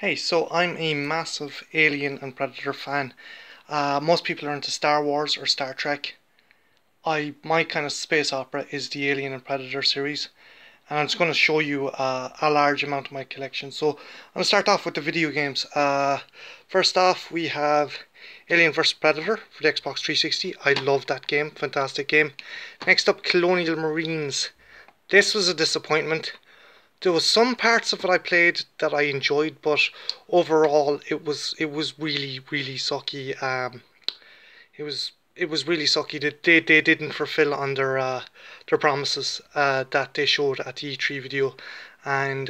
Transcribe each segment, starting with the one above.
Hey, so I'm a massive Alien and Predator fan. Most people are into Star Wars or Star Trek. My kind of space opera is the Alien and Predator series, and I'm just going to show you a large amount of my collection. So I'm going to start off with the video games. First off, we have Alien vs Predator for the Xbox 360. I love that game, fantastic game. Next up, Colonial Marines. This was a disappointment. There was some parts of it I played that I enjoyed, but overall it was really sucky. It was really sucky that they didn't fulfill on their promises that they showed at the E3 video, and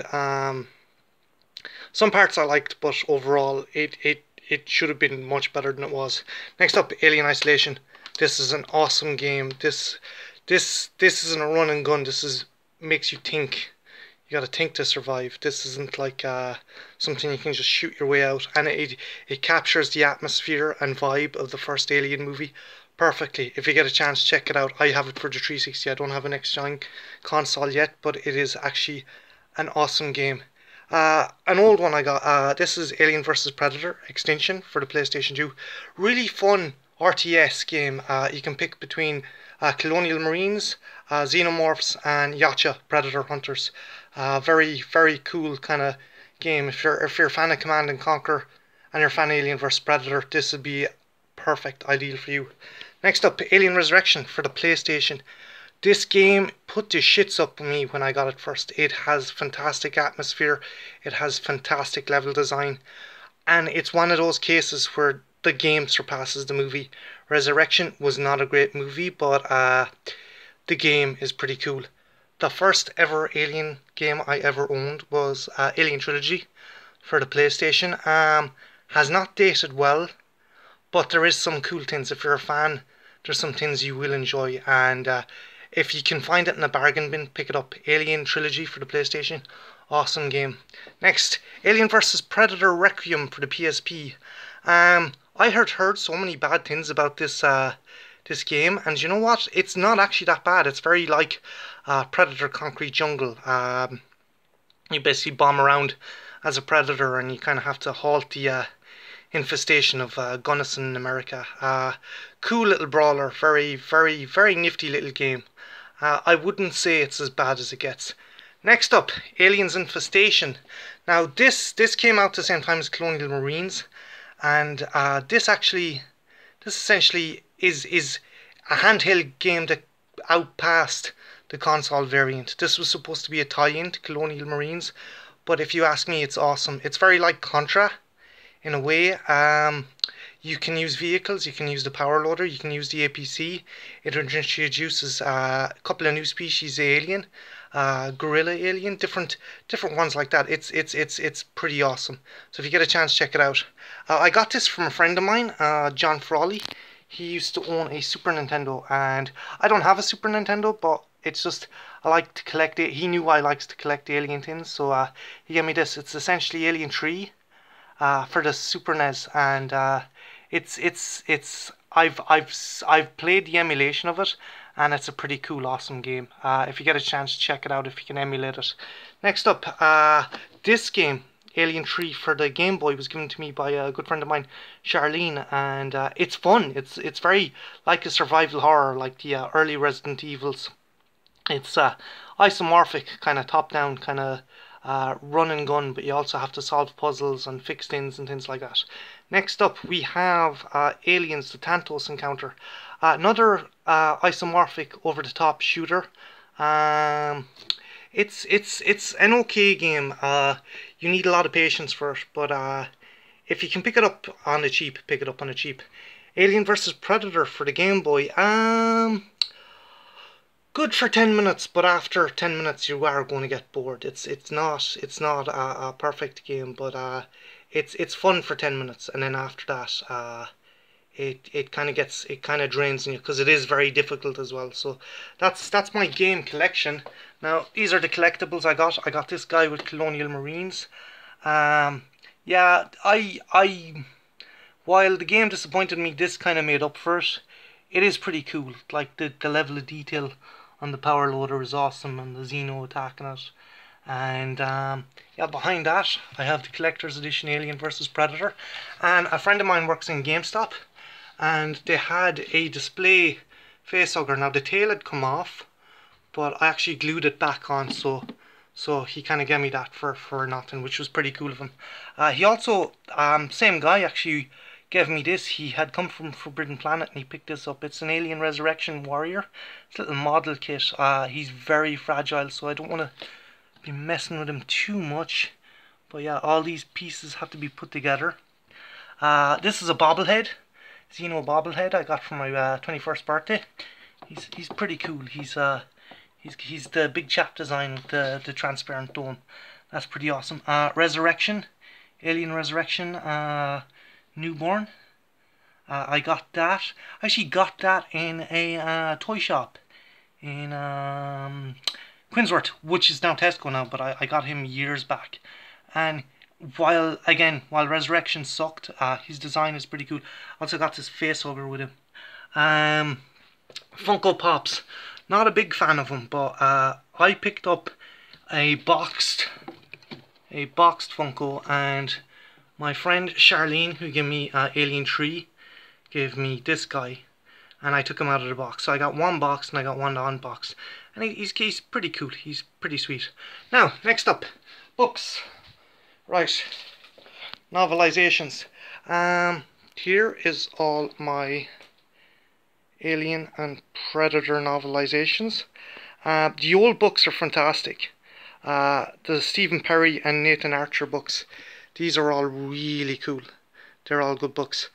some parts I liked, but overall it should have been much better than it was. Next up, Alien Isolation. This is an awesome game. This isn't a run and gun. This is makes you think. You gotta think to survive. This isn't like something you can just shoot your way out, and it captures the atmosphere and vibe of the first Alien movie perfectly. If you get a chance, check it out. I have it for the 360. I don't have an next-gen console yet, but it is actually an awesome game. An old one I got. This is Alien vs Predator Extinction for the PlayStation 2. Really fun RTS game. You can pick between Colonial Marines, Xenomorphs, and Yacha Predator Hunters. Very cool kind of game. If you're a fan of Command and Conquer and you're a fan of Alien vs Predator, this would be perfect, ideal for you. Next up, Alien Resurrection for the PlayStation. This game put the shits up on me when I got it first. It has fantastic atmosphere, it has fantastic level design, and it's one of those cases where the game surpasses the movie. Resurrection was not a great movie, but the game is pretty cool. The first ever Alien game I ever owned was Alien Trilogy for the PlayStation. Has not dated well, but there is some cool things. If you're a fan, there's some things you will enjoy, and if you can find it in a bargain bin, pick it up. Alien Trilogy for the PlayStation. Awesome game. Next, Alien vs Predator Requiem for the PSP. I heard so many bad things about this game, and you know what? It's not actually that bad. It's very like Predator Concrete Jungle. You basically bomb around as a predator, and you kind of have to halt the infestation of Gunnison in America. Cool little brawler, very nifty little game. I wouldn't say it's as bad as it gets. Next up, Aliens Infestation. Now this came out the same time as Colonial Marines, and this essentially is a handheld game that outpassed the console variant. This was supposed to be a tie-in to Colonial Marines, but if you ask me, it's awesome. It's very like Contra in a way. You can use vehicles, you can use the power loader, you can use the APC. It introduces a couple of new species of alien, gorilla alien, different ones like that. It's pretty awesome. So if you get a chance, check it out. I got this from a friend of mine, John Frawley. He used to own a Super Nintendo, and I don't have a Super Nintendo, but it's just I like to collect it. He knew I likes to collect alien things, so he gave me this. It's essentially Alien 3 for the Super NES, and I've played the emulation of it, and it's a pretty cool, awesome game. If you get a chance, check it out if you can emulate it. Next up, this game, Alien 3 for the Game Boy, was given to me by a good friend of mine, Charlene, and it's fun. It's very like a survival horror, like the early Resident Evils. It's isomorphic, kind of top-down, kind of run and gun, but you also have to solve puzzles and fix things and things like that. Next up, we have Aliens: The Thanatos Encounter, another isomorphic, over-the-top shooter. It's an okay game. You need a lot of patience for it, but if you can pick it up on the cheap, pick it up on the cheap. Alien vs Predator for the Game Boy. Good for 10 minutes, but after 10 minutes you are going to get bored. It's not a perfect game, but it's fun for 10 minutes, and then after that it kind of drains you, because it is very difficult as well. So that's my game collection. Now these are the collectibles I got. I got this guy with Colonial Marines. Yeah, I while the game disappointed me, this kind of made up for it. It is pretty cool. Like the level of detail on the power loader is awesome, and the Xeno attack and it. And yeah, behind that I have the collector's edition Alien vs Predator, and a friend of mine works in GameStop, and they had a display facehugger. Now the tail had come off, but I actually glued it back on, so he kind of gave me that for nothing, which was pretty cool of him. He also, same guy actually gave me this. He had come from Forbidden Planet and he picked this up. It's an Alien Resurrection Warrior. It's a little model kit. He's very fragile, so I don't want to be messing with him too much. But yeah, all these pieces have to be put together. This is a bobblehead. Xeno bobblehead I got for my 21st birthday. He's pretty cool. He's the big chap design with the transparent dome. That's pretty awesome. Resurrection, Alien Resurrection, newborn. I got that. I actually got that in a toy shop in Quinsworth, which is now Tesco now, but I got him years back. And while Resurrection sucked, his design is pretty cool. Also got this facehugger with him. Funko Pops. Not a big fan of them, but I picked up a boxed Funko, and my friend Charlene, who gave me Alien 3, gave me this guy, and I took him out of the box. So I got one box and I got one to unbox, and he's pretty cool. He's pretty sweet. Now, next up, books. Right, novelizations. Here is all my Alien and Predator novelizations. The old books are fantastic. The Stephen Perry and Nathan Archer books, these are all really cool. They're all good books.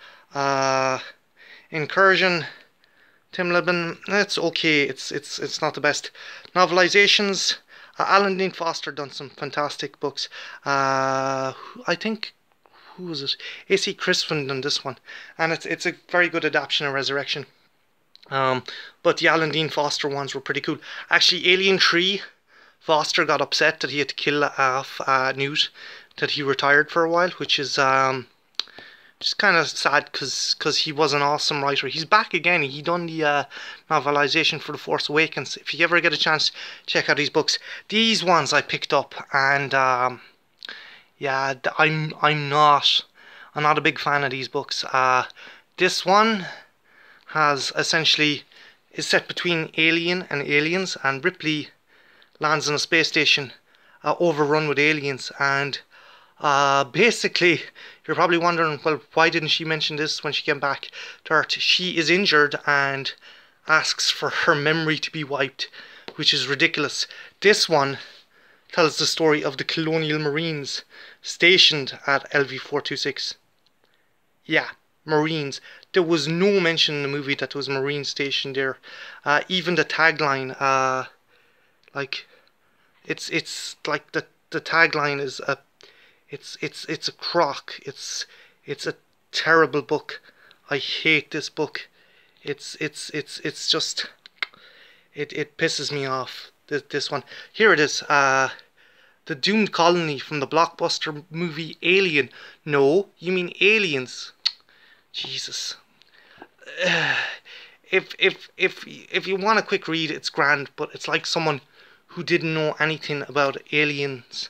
Incursion, Tim Lebbon, it's okay. It's not the best. Novelizations, Alan Dean Foster done some fantastic books. I think, who was it? A.C. Crispin done this one, and it's a very good adaptation of Resurrection. But the Alan Dean Foster ones were pretty cool. Actually, Alien 3, Foster got upset that he had to kill off Newt, that he retired for a while, which is just kind of sad because he was an awesome writer. He's back again. He done the novelization for The Force Awakens. If you ever get a chance, check out these books. These ones I picked up, and yeah, I'm not a big fan of these books. This one is set between Alien and aliens, and Ripley lands on a space station overrun with aliens, and basically you're probably wondering, well, why didn't she mention this when she came back to Earth? She is injured and asks for her memory to be wiped, which is ridiculous. This one tells the story of the colonial marines stationed at LV-426. Yeah, Marines. There was no mention in the movie that there was a Marine stationed there. Even the tagline, like, it's like the tagline is it's a crock. It's a terrible book. I hate this book. It's just it pisses me off. This one. Here it is. The doomed colony from the blockbuster movie Alien. No, you mean Aliens. Jesus. If you want a quick read, it's grand, but it's like someone who didn't know anything about aliens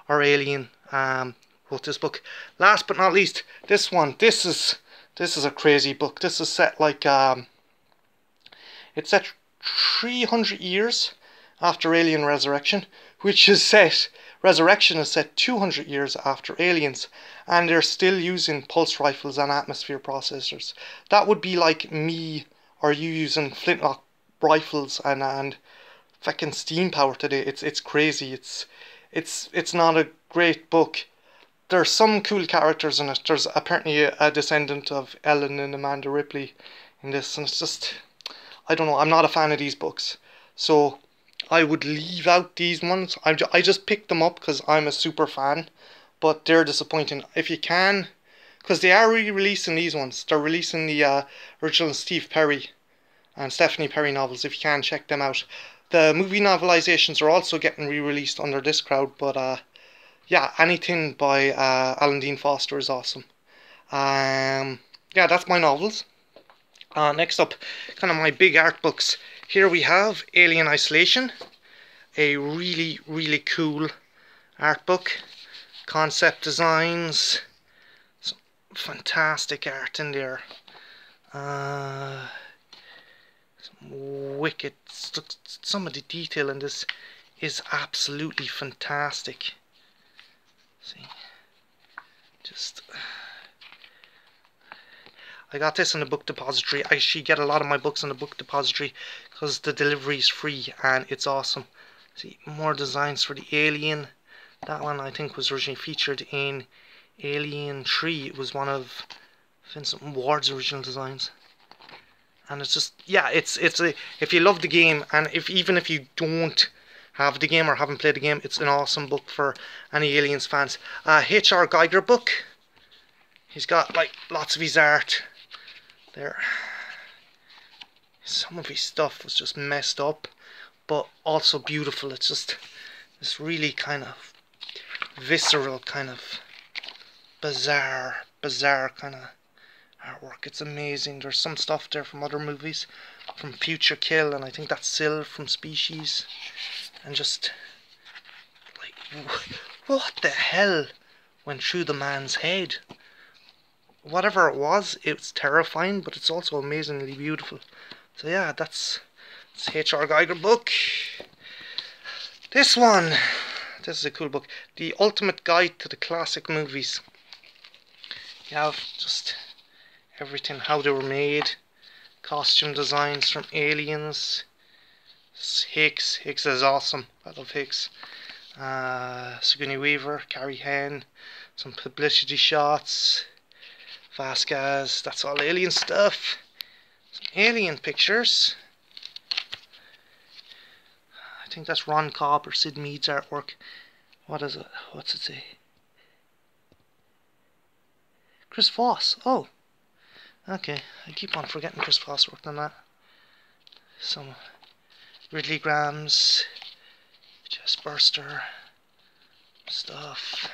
or Alien wrote this book. Last but not least, this one. This is a crazy book. This is set like it's set 300 years after Alien Resurrection, which is set. Resurrection is set 200 years after Aliens, and they're still using pulse rifles and atmosphere processors. That would be like me or you using flintlock rifles and fucking steam power today. It's crazy. It's not a great book. There's some cool characters in it. There's apparently a descendant of Ellen and Amanda Ripley in this, and it's just, I don't know. I'm not a fan of these books, so I would leave out these ones. I just picked them up because I'm a super fan, but they're disappointing. If you can, because they are re-releasing these ones. They're releasing the original Steve Perry and Stephanie Perry novels. If you can, check them out. The movie novelizations are also getting re-released under this crowd, but yeah, anything by Alan Dean Foster is awesome. Yeah, that's my novels. Next up, kind of my big art books. Here we have Alien Isolation, a really, really cool art book, concept designs, some fantastic art in there. Some wicked, some of the detail in this is absolutely fantastic. See, just I got this in the book depository. I actually get a lot of my books in the book depository because the delivery is free and it's awesome. See, more designs for the Alien. That one I think was originally featured in Alien 3. It was one of Vincent Ward's original designs. And it's just, yeah, it's a, if you love the game, and even if you don't have the game or haven't played the game, it's an awesome book for any Aliens fans. H.R. Geiger book. He's got like lots of his art there. Some of his stuff was just messed up, but also beautiful. It's just this really kind of visceral, kind of bizarre kind of artwork. It's amazing. There's some stuff there from other movies, from Future Kill, and I think that's Sil from Species. And just like, what the hell went through the man's head? Whatever it was, it's terrifying, but it's also amazingly beautiful. So yeah, that's H.R. Geiger book. This one, this is a cool book. The Ultimate Guide to the Classic Movies. You have just everything, how they were made, costume designs from Aliens. Hicks is awesome. I love Hicks. Sigourney Weaver, Carrie Henn, some publicity shots. Vasquez, that's all Alien stuff. Some Alien pictures. I think that's Ron Cobb or Sid Mead's artwork. What is it? What's it say? Chris Foss. Oh. Okay. I keep on forgetting Chris Foss worked on that. Some Ridley Grahams, Chest Burster stuff.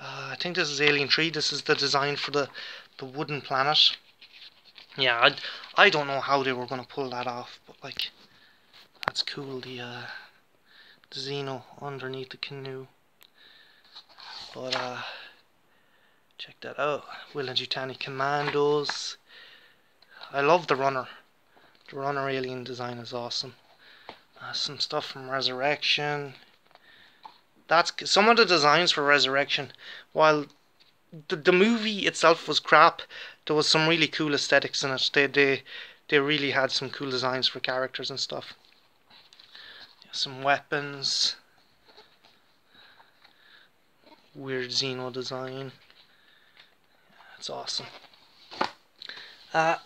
I think this is Alien 3. This is the design for the wooden planet. Yeah, I don't know how they were going to pull that off, but like, that's cool. The Xeno underneath the canoe. But check that out. Weyland-Yutani Commandos. I love the Runner. The Runner alien design is awesome. Some stuff from Resurrection. That's some of the designs for Resurrection. While the movie itself was crap, there was some really cool aesthetics in it. They really had some cool designs for characters and stuff. Some weapons. Weird Xeno design. It's awesome.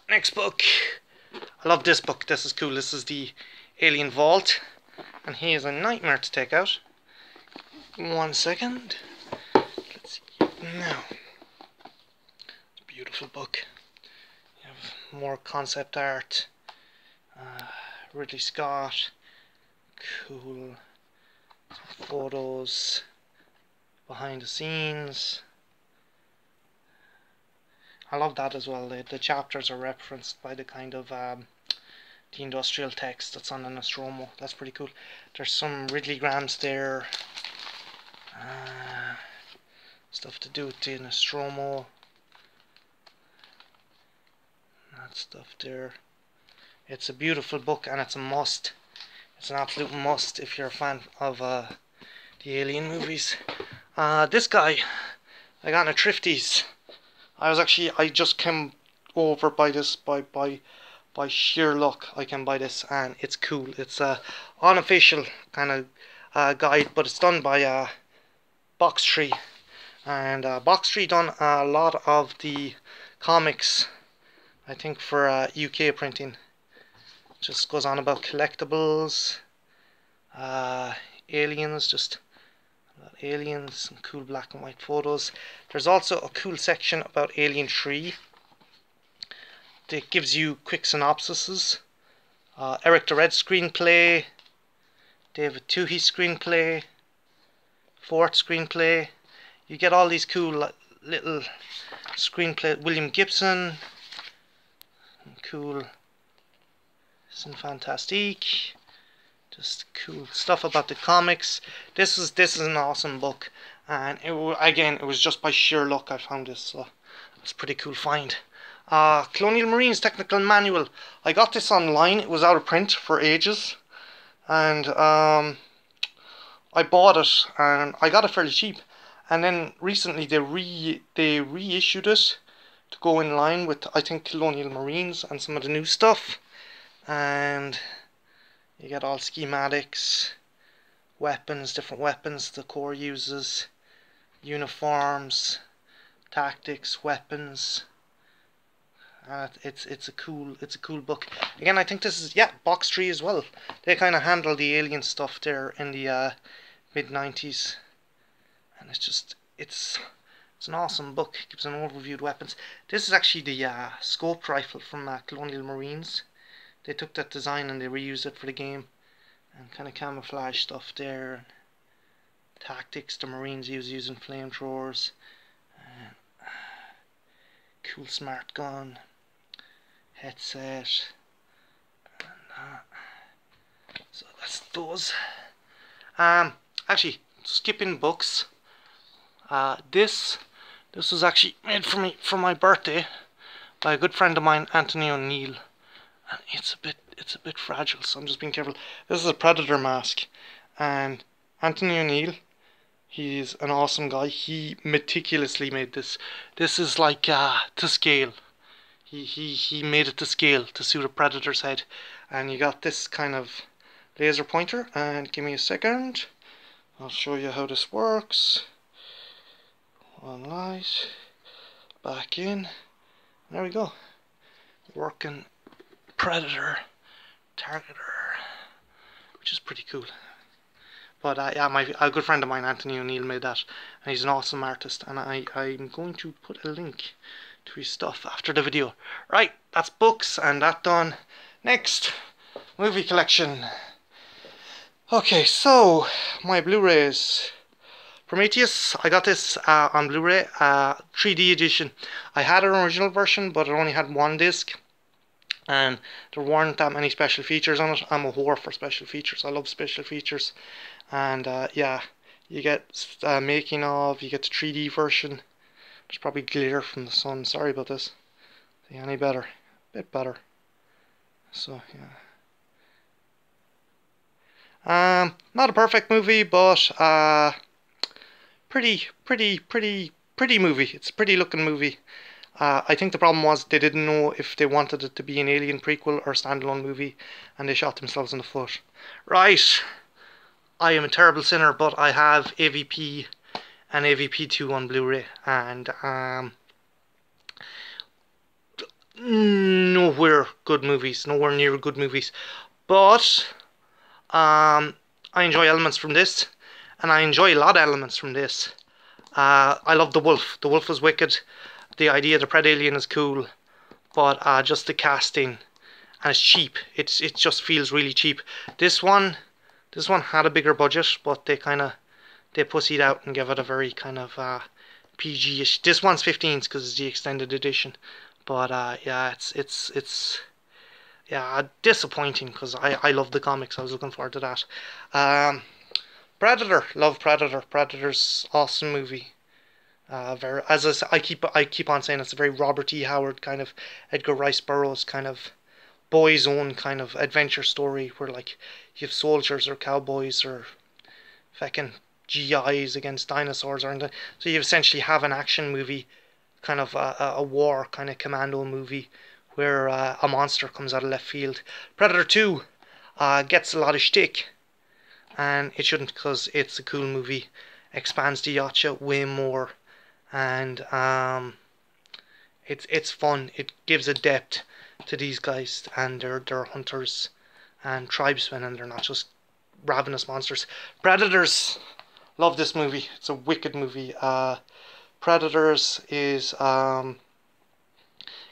Next book. I love this book. This is cool. This is the Alien Vault. And he is a nightmare to take out. 1 second. Let's see. Now. It's a beautiful book. You have more concept art. Ridley Scott. Cool. Some photos. Behind the scenes. I love that as well. The chapters are referenced by the kind of the industrial text that's on the Nostromo. That's pretty cool. There's some Ridley Grahams there. Stuff to do with the Nostromo. That stuff there. It's a beautiful book and it's a must. It's an absolute must if you're a fan of the Alien movies. This guy I got in a Thrifties. I just came over by this by sheer luck. I can buy this and it's cool. It's a unofficial kind of guide, but it's done by Box Tree, and Box Tree done a lot of the comics, I think, for UK printing. Just goes on about collectibles, aliens, just about aliens, some cool black and white photos. There's also a cool section about Alien 3 that gives you quick synopsises. Eric the Red screenplay, David Twohy screenplay, Fort screenplay. You get all these cool little screenplay. William Gibson, cool. Some Fantastique. Just cool stuff about the comics. This is an awesome book, and it was just by sheer luck I found this, so it's a pretty cool find. Colonial Marines Technical Manual. I got this online. It was out of print for ages, and I bought it, and I got it fairly cheap. And then recently they reissued it to go in line with, I think, Colonial Marines and some of the new stuff. And you get all schematics, weapons, different weapons the Corps uses, uniforms, tactics, weapons. It's a cool book. Again, I think this is Box Tree as well. They kind of handle the alien stuff there in the mid-90s, and it's an awesome book. It gives an overview of weapons. This is actually the scoped rifle from Colonial Marines. They took that design and they reused it for the game, and kind of camouflage stuff there. Tactics, the Marines using flamethrowers. Cool smart gun. Headset. And so that's those. Actually, skipping books. This was actually made for me for my birthday by a good friend of mine, Anthony O'Neill, and it's a bit fragile, so I'm just being careful. This is a Predator mask, and Anthony O'Neill, he's an awesome guy. He meticulously made this. This is like to scale. He made it to scale to suit a Predator's head, and you got this kind of laser pointer. And give me a second, I'll show you how this works. One light, back in. There we go. Working Predator targeter, which is pretty cool. But a good friend of mine, Anthony O'Neill, made that, and he's an awesome artist. And I'm going to put a link to his stuff after the video. Right, that's books and that done. Next, movie collection. Okay, so my Blu-rays. Prometheus, I got this on Blu-ray, 3D edition. I had an original version, but it only had one disc, and there weren't that many special features on it. I'm a whore for special features. I love special features. And yeah, you get making of, you get the 3D version. There's probably glare from the sun. Sorry about this. See any better? A bit better. So yeah. Not a perfect movie, but pretty movie. It's a pretty looking movie. I think the problem was they didn't know if they wanted it to be an Alien prequel or standalone movie, and they shot themselves in the foot. Right, I am a terrible sinner, but I have AVP and AVP2 on Blu-ray, and nowhere near good movies, but I enjoy elements from this, and I enjoy a lot of elements from this. I love the wolf. The wolf was wicked. The idea of the Pred Alien is cool, but just the casting, and it's cheap. It just feels really cheap. This one had a bigger budget, but they pussied out and gave it a very kind of PG-ish. This one's 15s because it's the extended edition, but yeah, it's disappointing because I love the comics. I was looking forward to that. Predator, love Predator. Predator's awesome movie. I keep on saying it's a very Robert E. Howard kind of Edgar Rice Burroughs kind of boys' own kind of adventure story, where like you have soldiers or cowboys or fucking GIs against dinosaurs, or anything. So you essentially have an action movie, kind of a war kind of commando movie, where a monster comes out of left field. Predator 2 gets a lot of shtick, and it shouldn't, because it's a cool movie. Expands the Yacha way more, and it's fun. It gives a depth to these guys, and they're hunters and tribesmen, and they're not just ravenous monsters. Predators, love this movie. It's a wicked movie. Predators is kind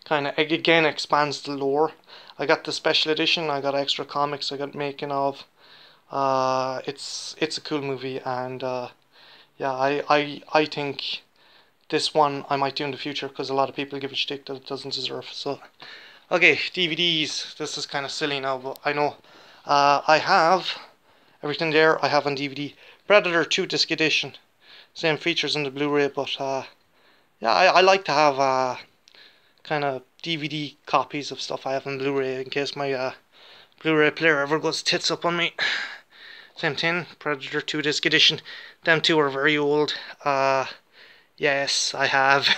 of, again, expands the lore. I got the special edition. I got extra comics. I got making of. It's a cool movie, and yeah, I think this one I might do in the future, because a lot of people give it shtick that it doesn't deserve. So, okay, DVDs. This is kind of silly now, but I know. I have everything there I have on DVD. Predator 2-disc edition, same features in the Blu-ray, but yeah, I like to have kind of DVD copies of stuff I have on Blu-ray in case my Blu-ray player ever goes tits up on me. Same thing, Predator 2-disc edition. Them two are very old. Yes, I have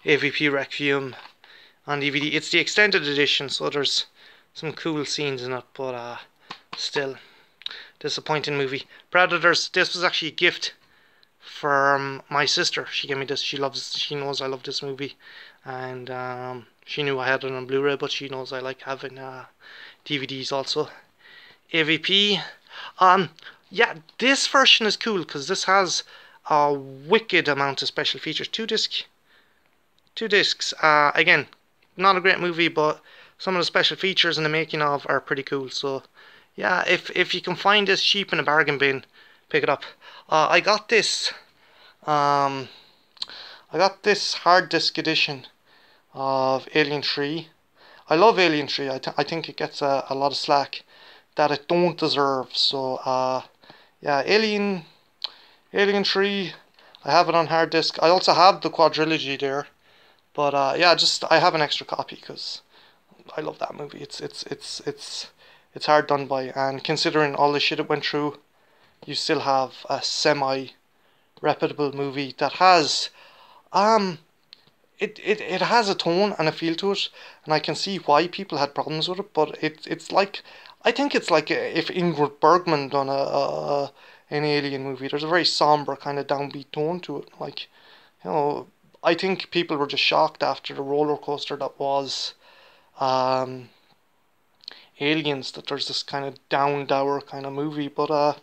AVP Requiem on DVD. It's the extended edition, so there's some cool scenes in it, but still, disappointing movie. Predators, this was actually a gift from my sister. She gave me this. She knows I love this movie, and she knew I had it on Blu-ray, but she knows I like having DVDs also. AVP. Yeah, this version is cool because this has a wicked amount of special features. Two discs. Again, not a great movie, but some of the special features in the making of are pretty cool. So, yeah, if you can find this cheap in a bargain bin, pick it up. I got this. I got this hard disk edition of Alien 3. I love Alien 3. I think it gets a lot of slack that it don't deserve. So, yeah, Alien 3. I have it on hard disk. I also have the quadrilogy there. But yeah, I have an extra copy because I love that movie. It's hard done by, and considering all the shit it went through, you still have a semi-reputable movie that has it has a tone and a feel to it, and I can see why people had problems with it. But it's like, I think it's like if Ingrid Bergman done an Alien movie. There's a very somber kind of downbeat tone to it. Like, you know, I think people were just shocked after the roller coaster that was Aliens, that there's this kind of dour kind of movie. But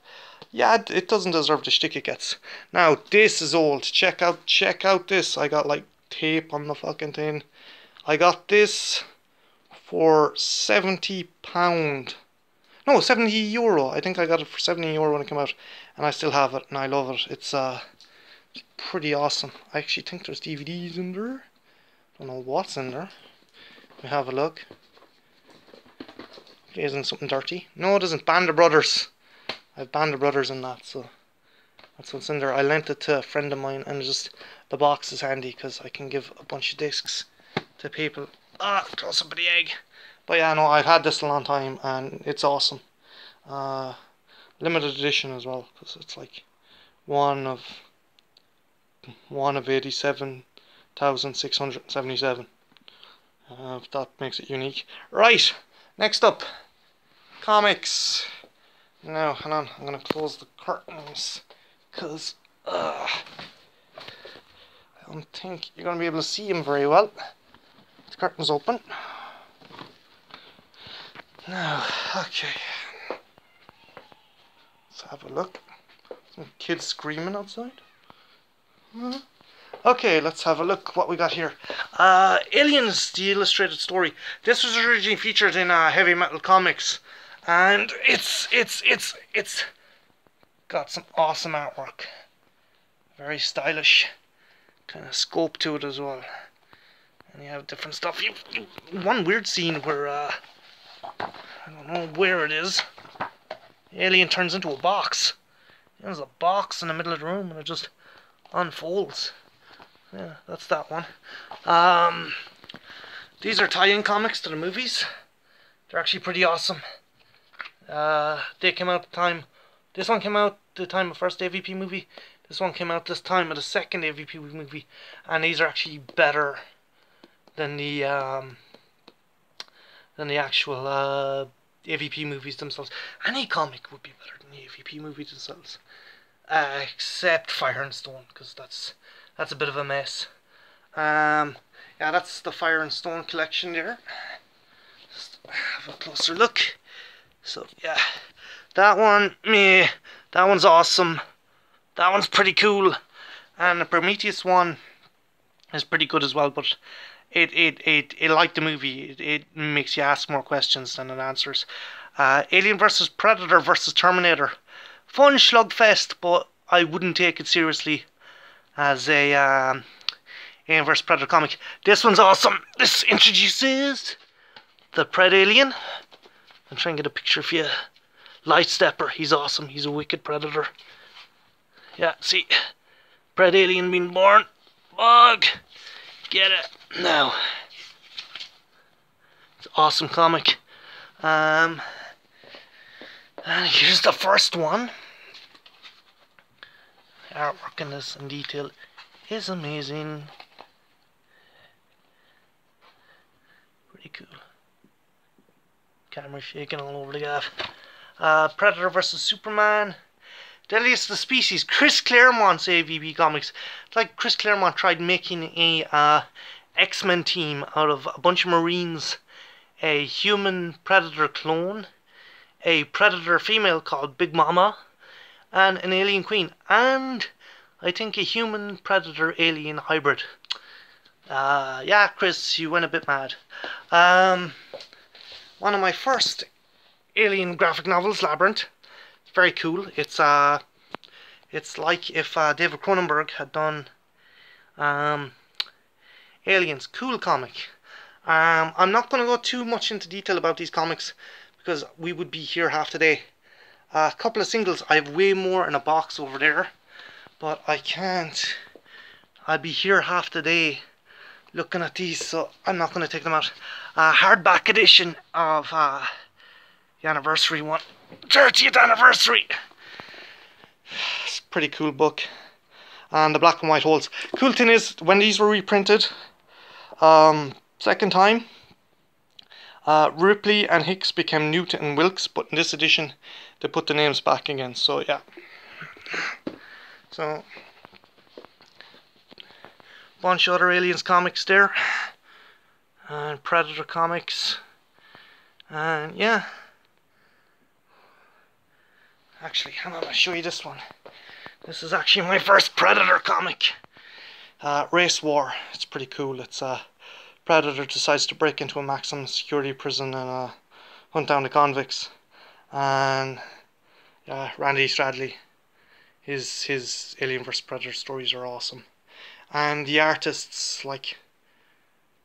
yeah, it doesn't deserve the shtick it gets. Now this is old. Check out this. I got like tape on the fucking thing. I got this for £70. No, €70. I think I got it for €70 when it came out, and I still have it, and I love it. It's pretty awesome. I actually think there's DVDs in there. Don't know what's in there. Let me have a look. Isn't something dirty? No, it isn't. Band of Brothers. I have Band of Brothers in that, so that's what's in there. I lent it to a friend of mine, and just the box is handy because I can give a bunch of discs to people. Close up with the egg. But yeah, no, I've had this a long time, and it's awesome. Limited edition as well, because it's like one of 87,677. If that makes it unique. Right, next up, comics. Now, hang on, I'm gonna close the curtains, because I don't think you're gonna be able to see them very well. The curtain's open. Now, okay. Let's have a look. Some kids screaming outside. Okay, let's have a look what we got here. Aliens, the illustrated story. This was originally featured in Heavy Metal Comics, and it's got some awesome artwork. Very stylish, kind of scope to it as well. And you have different stuff. One weird scene where I don't know where it is. The alien turns into a box. There's a box in the middle of the room, and it just unfolds. Yeah, that's that one. These are tie-in comics to the movies. They're actually pretty awesome. They came out at the time. This one came out the time of the first AVP movie. This one came out this time of the second AVP movie, and these are actually better than the actual AVP movies themselves. Any comic would be better than the AVP movies themselves, except Fire and Stone, because that's a bit of a mess. Yeah, that's the Fire and Stone collection there. Just have a closer look. So yeah, that one's awesome. That one's pretty cool, and the Prometheus one is pretty good as well. But it like the movie, it makes you ask more questions than it answers. Alien vs Predator vs Terminator, fun slugfest, but I wouldn't take it seriously as a Alien vs Predator comic. This one's awesome. This introduces the Pred Alien. I'm trying to get a picture for you. Light Stepper, he's awesome. He's a wicked predator. Yeah, see, Pred Alien being born. Bug, get it now. It's an awesome comic. And here's the first one. The artwork in this in detail is amazing. Pretty cool. Camera shaking all over the gaff. Predator vs Superman. Deadliest of the Species. Chris Claremont's AVP Comics. It's like Chris Claremont tried making a X-Men team out of a bunch of Marines, a human Predator clone, a Predator female called Big Mama, and an alien queen, and I think a human Predator alien hybrid. Yeah, Chris, you went a bit mad. One of my first alien graphic novels, Labyrinth. It's very cool. It's like if David Cronenberg had done Aliens. Cool comic. I'm not going to go too much into detail about these comics because we would be here half the day. A couple of singles. I have way more in a box over there, but I can't. I'll be here half the day looking at these, so I'm not going to take them out. Hardback edition of the anniversary one. 30th anniversary. It's a pretty cool book. And the black and white holds. Cool thing is, when these were reprinted, second time, Ripley and Hicks became Newton and Wilkes, but in this edition they put the names back again, so yeah. So, bunch of other Aliens comics there, and Predator comics, and yeah. Actually, hang on, I'll show you this one. This is actually my first Predator comic. Race War. It's pretty cool. It's Predator decides to break into a maximum security prison and hunt down the convicts. And yeah, Randy Stradley. His Alien vs Predator stories are awesome. And the artists, like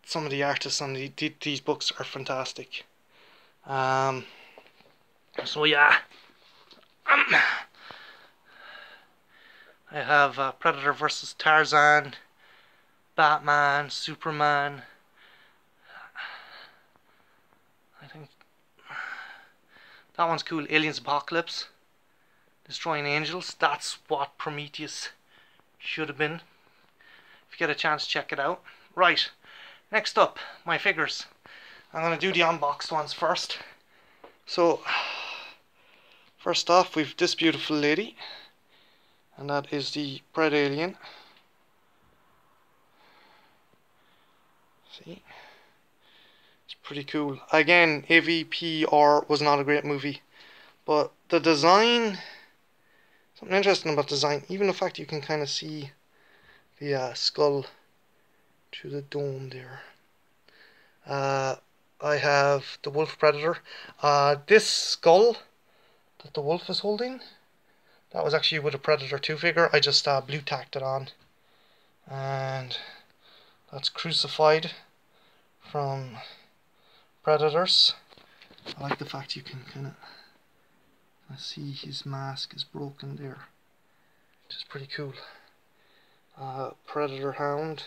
some of the artists on these books are fantastic. So yeah. I have Predator vs Tarzan, Batman, Superman. I think that one's cool. Aliens Apocalypse, Destroying Angels. That's what Prometheus should have been. If you get a chance, check it out. Right, next up, my figures. I'm going to do the unboxed ones first. So, first off, we've this beautiful lady. And that is the Pred Alien. See? It's pretty cool. Again, AVPR was not a great movie. But the design, something interesting about design, even the fact you can kind of see the skull through the dome there. I have the Wolf Predator. This skull that the wolf is holding, that was actually with a Predator 2 figure. I just blue tacked it on. And that's Crucified from Predators. I like the fact you can kind of see his mask is broken there, which is pretty cool. Predator Hound.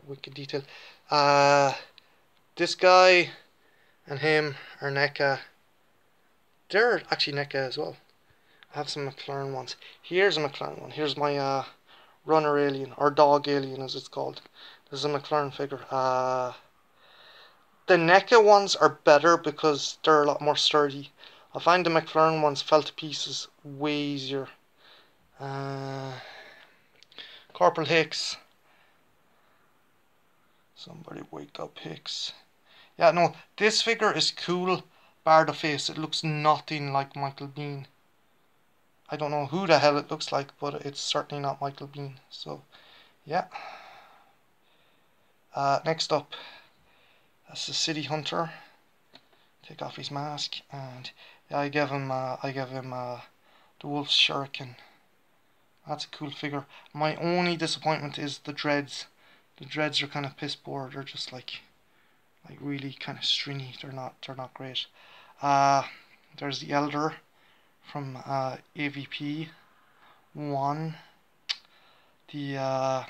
Wicked detail. This guy and him are NECA. They're actually NECA as well. I have some McLaren ones. Here's a McLaren one. Here's my runner alien, or dog alien as it's called. This is a McLaren figure. The NECA ones are better because they're a lot more sturdy. I find the McLaren ones fell to pieces way easier. Corporal Hicks. Somebody wake up Hicks. Yeah, no, this figure is cool, bar the face. It looks nothing like Michael Biehn. I don't know who the hell it looks like, but it's certainly not Michael Biehn. So, yeah. Next up, that's the City Hunter. Take off his mask, and yeah, I gave him the Wolf's Shuriken. That's a cool figure. My only disappointment is the dreads. The dreads are kind of piss poor. They're just like really kind of stringy. They're not great. There's the Elder from AVP 1. The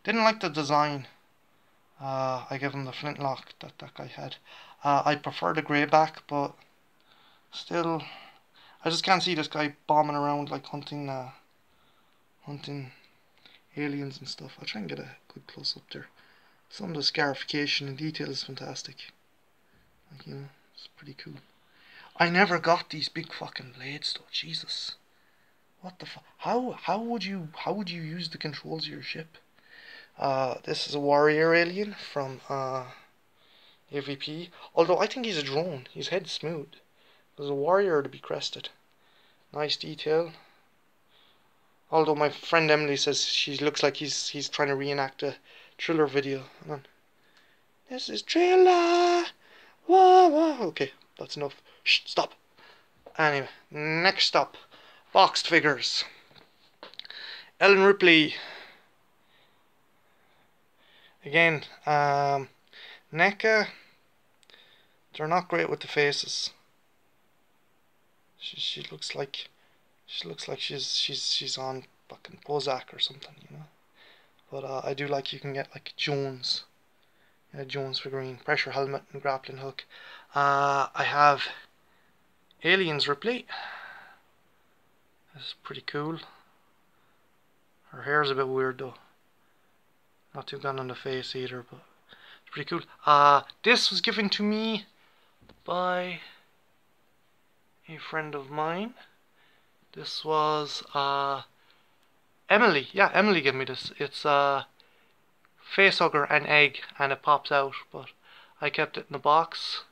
didn't like the design. I give him the flintlock that that guy had. I prefer the greyback, but still, I just can't see this guy bombing around like hunting aliens and stuff. I'll try and get a good close up there. Some of the scarification and detail is fantastic. Like, you know, it's pretty cool. I never got these big fucking blades though. Jesus, what the fuck? How would you use the controls of your ship? This is a warrior alien from AVP. Although I think he's a drone. His head's smooth. There's a warrior to be crested. Nice detail. Although my friend Emily says she looks like he's trying to reenact a Thriller video. Hang on. This is Thriller. Whoa, whoa. Okay, that's enough. Shh, stop. Anyway, next up, boxed figures. Ellen Ripley. Again, NECA. They're not great with the faces. She looks like she's on fucking Prozac or something, you know. But I do like you can get like Jones. Yeah, Jones figurine, pressure helmet and grappling hook. I have Aliens Ripley. This is pretty cool. Her hair's a bit weird though. Not too gone on the face either, but it's pretty cool. This was given to me by a friend of mine. This was Emily. Yeah, Emily gave me this. It's facehugger and egg, and it pops out, but I kept it in the box.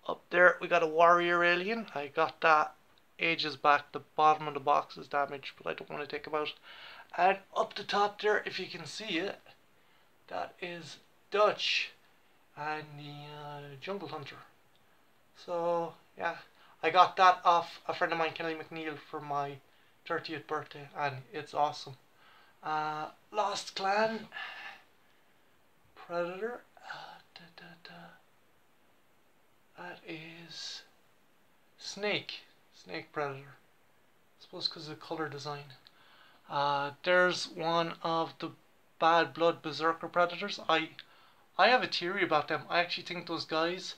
Up there we got a warrior alien. I got that ages back. The bottom of the box is damaged, but I don't want to take him out. And up the top there, if you can see it, that is Dutch and the Jungle Hunter. So yeah, I got that off a friend of mine, Kelly McNeil, for my 30th birthday, and it's awesome. Lost Clan Predator. That is Snake Predator. I suppose because of the color design. There's one of the Bad Blood Berserker Predators. I have a theory about them. I actually think those guys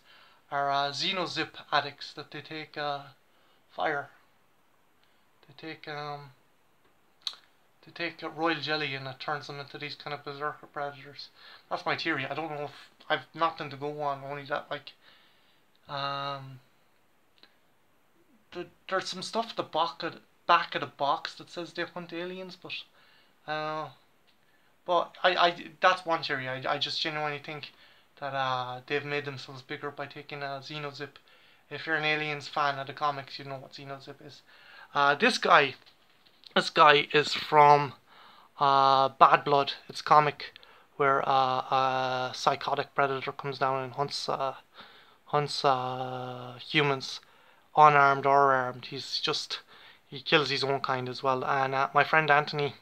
are Xenozip addicts, that they take fire. They take royal jelly and it turns them into these kind of berserker predators. That's my theory. I don't know if I've nothing to go on, only that like there's some stuff at the back of the box that says they hunt aliens, but that's one theory. I just genuinely think that they've made themselves bigger by taking Xenozip. If you're an Aliens fan of the comics, you know what Xenozip is. This guy is from Bad Blood. It's a comic where a psychotic predator comes down and hunts humans, unarmed or armed. He kills his own kind as well. And my friend Anthony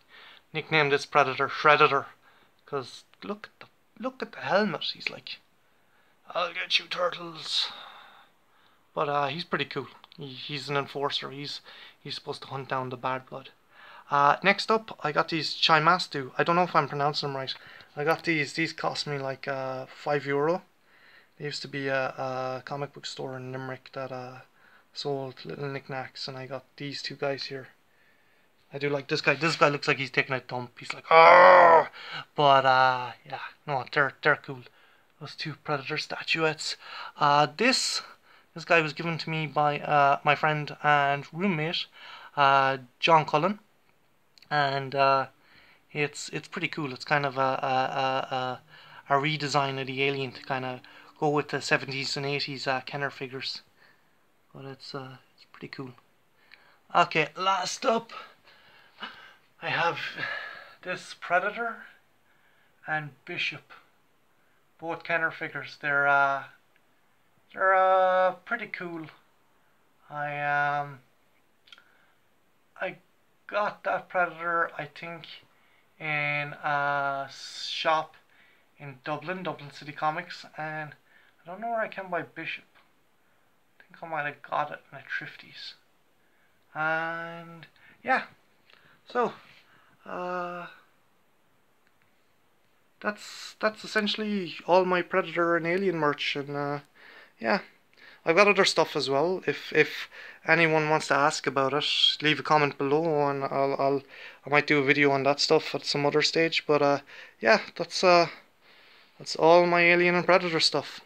nicknamed this predator Shredditor, because look at the helmet. He's like, "I'll get you, turtles." But he's pretty cool. He's an enforcer. He's supposed to hunt down the Bad Blood. Next up, I got these Chimastu. I don't know if I'm pronouncing them right. I got these. These cost me like €5. There used to be a comic book store in Limerick that sold little knickknacks, and I got these two guys here. I do like this guy. This guy looks like he's taking a dump. He's like, "Arr!" But yeah, no, they're cool. Those two Predator statuettes. This guy was given to me by my friend and roommate, John Cullen, and it's pretty cool. It's kind of a redesign of the alien to kind of go with the 70s and 80s Kenner figures, but it's pretty cool. Okay, last up, I have this Predator and Bishop, both Kenner figures. They're pretty cool. I got that Predator, I think, in a shop in Dublin City Comics, and I don't know where I can buy Bishop. I think I might have got it in a Thrifties. And yeah, so that's essentially all my Predator and Alien merch, and yeah, I've got other stuff as well. If anyone wants to ask about it, leave a comment below, and I might do a video on that stuff at some other stage. But yeah, that's all my Alien and Predator stuff,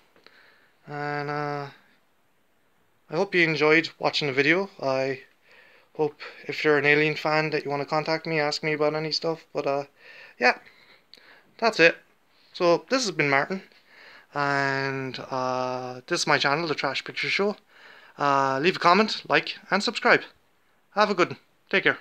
and I hope you enjoyed watching the video. I hope if you're an Alien fan that you want to contact me, ask me about any stuff. But yeah, that's it. So this has been Martin, and this is my channel, The Trash Picture Show. Leave a comment, like, and subscribe. Have a good one. Take care.